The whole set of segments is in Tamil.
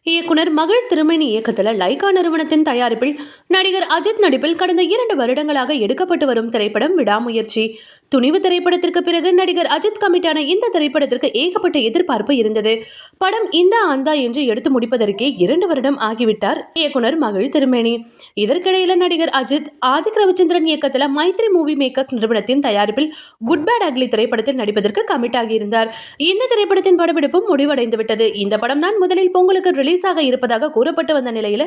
இயக்குனர் மகள் திருமேனி இயக்கத்தில் லைகா நிறுவனத்தின் தயாரிப்பில் நடிகர் அஜித் நடிப்பில் கடந்த 2 வருடங்களாக எடுக்கப்பட்டு வரும் திரைப்படம் விடாமுயற்சி. துணிவு திரைப்படத்திற்கு பிறகு நடிகர் அஜித் கமிட்டான இந்த திரைப்படத்திற்கு ஏகப்பட்ட எதிர்பார்ப்பு இருந்தது. படம் இந்த ஆந்தா என்று எடுத்து முடிப்பதற்கே 2 வருடம் ஆகிவிட்டார் இயக்குனர் மகள் திருமேனி. இதற்கிடையில் நடிகர் அஜித் ஆதிக் ரவிச்சந்திரன் இயக்கத்தில் மைத்ரி மூவி மேக்கர்ஸ் நிறுவனத்தின் தயாரிப்பில் குட் பேட் அக்லி திரைப்படத்தில் நடிப்பதற்கு கமிட் ஆகியிருந்தார். இந்த திரைப்படத்தின் படப்பிடிப்பும் முடிவடைந்து விட்டது. இந்த படம் தான் முதலில் பொங்கலுக்கு ரிலீஸ் ஆக இருப்பதாக கூறப்பட்டு வந்த நிலையில்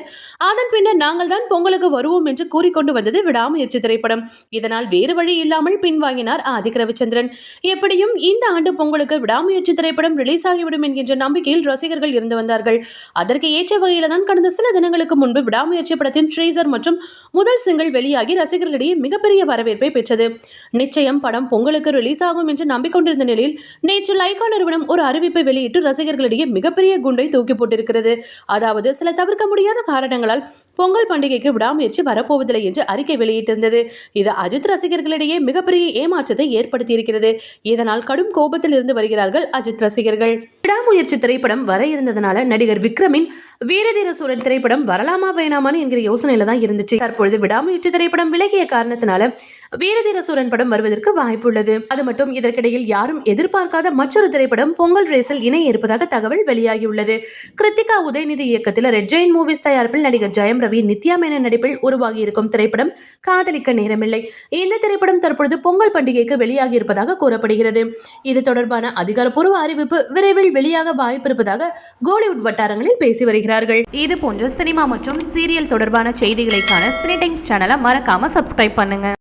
அதன் பின்னர் நாங்கள் தான் பொங்கலுக்கு வருவோம் என்று கூறிக்கொண்டு வந்தது விடாமுயற்சி திரைப்படம். இதனால் வேறு வழி இல்லாமல் பின்வாங்கினார் ஆதிக் ரவிச்சந்திரன். எப்படியும் இந்த ஆண்டு பொங்கலுக்கு விடாமுயற்சி திரைப்படம் ரிலீஸ் ஆகிவிடும் என்கின்ற நம்பிக்கையில் ரசிகர்கள் இருந்து வந்தார்கள். அதற்கு ஏற்ற வகையில் தான் கடந்த சில தினங்களுக்கு முன்பு விடாமுயற்சி படத்தின் ட்ரீசர் மற்றும் முதல் சிங்கிள் வெளியாகி ரசிகர்களிடையே மிகப்பெரிய வரவேற்பை பெற்றது. நிச்சயம் படம் பொங்கலுக்கு ரிலீஸ் ஆகும் என்று நம்பிக்கொண்டிருந்த நிலையில் நேற்று லைகா நிறுவனம் ஒரு அறிவிப்பை வெளியிட்டு ரசிகர்களிடையே மிகப்பெரிய குண்டை தூக்கி போட்டிருக்கிறது. அதாவது சில தவிர்க்க முடியாத காரணங்களால் பொங்கல் பண்டிகைக்கு விடாமுயற்சி வரப்போவதில்லை என்று அறிக்கை வெளியிட்டிருந்தது. இது அஜித் ரசிகர்களிடையே மிகப்பெரிய ஏமாற்றத்தை ஏற்படுத்தியிருக்கிறது. இதனால் கடும் கோபத்தில் இருந்து வருகிறார்கள் அஜித் ரசிகர்கள். விடாமுயற்சி திரைப்படம் வர இருந்ததனால நடிகர் விக்ரமின் வீரதீர சூரன் திரைப்படம் வரலாமா வேணாமான்னு என்கிற யோசனையில தான் இருந்துச்சு. தற்பொழுது விடாமுயற்சி திரைப்படம் விலகிய காரணத்தினால வீரதீர சூரன் படம் வருவதற்கு வாய்ப்பு உள்ளது. அது மட்டும் இதற்கிடையில் யாரும் எதிர்பார்க்காத மற்றொரு திரைப்படம் பொங்கல் ரேஸில் இணைய இருப்பதாக தகவல் வெளியாகியுள்ளது. கிருத்திகா உதயநிதி இயக்கத்தில் ரெட் ஜெயின் மூவிஸ் தயாரிப்பில் நடிகர் ஜெயம் ரவி நித்யா மேனன் நடிப்பில் உருவாகி இருக்கும் திரைப்படம் காதலிக்க நேரமில்லை. இந்த திரைப்படம் தற்பொழுது பொங்கல் பண்டிகைக்கு வெளியாகி இருப்பதாக கூறப்படுகிறது. இது தொடர்பான அதிகாரப்பூர்வ அறிவிப்பு விரைவில் வெளியாக வாய்ப்பு இருப்பதாக கோலிவுட் வட்டாரங்களில் பேசி வருகிறார்கள். இது போன்ற சினிமா மற்றும் சீரியல் தொடர்பான செய்திகளை காண சினி டைம்ஸ் சேனலை மறக்காம சப்ஸ்கிரைப் பண்ணுங்க.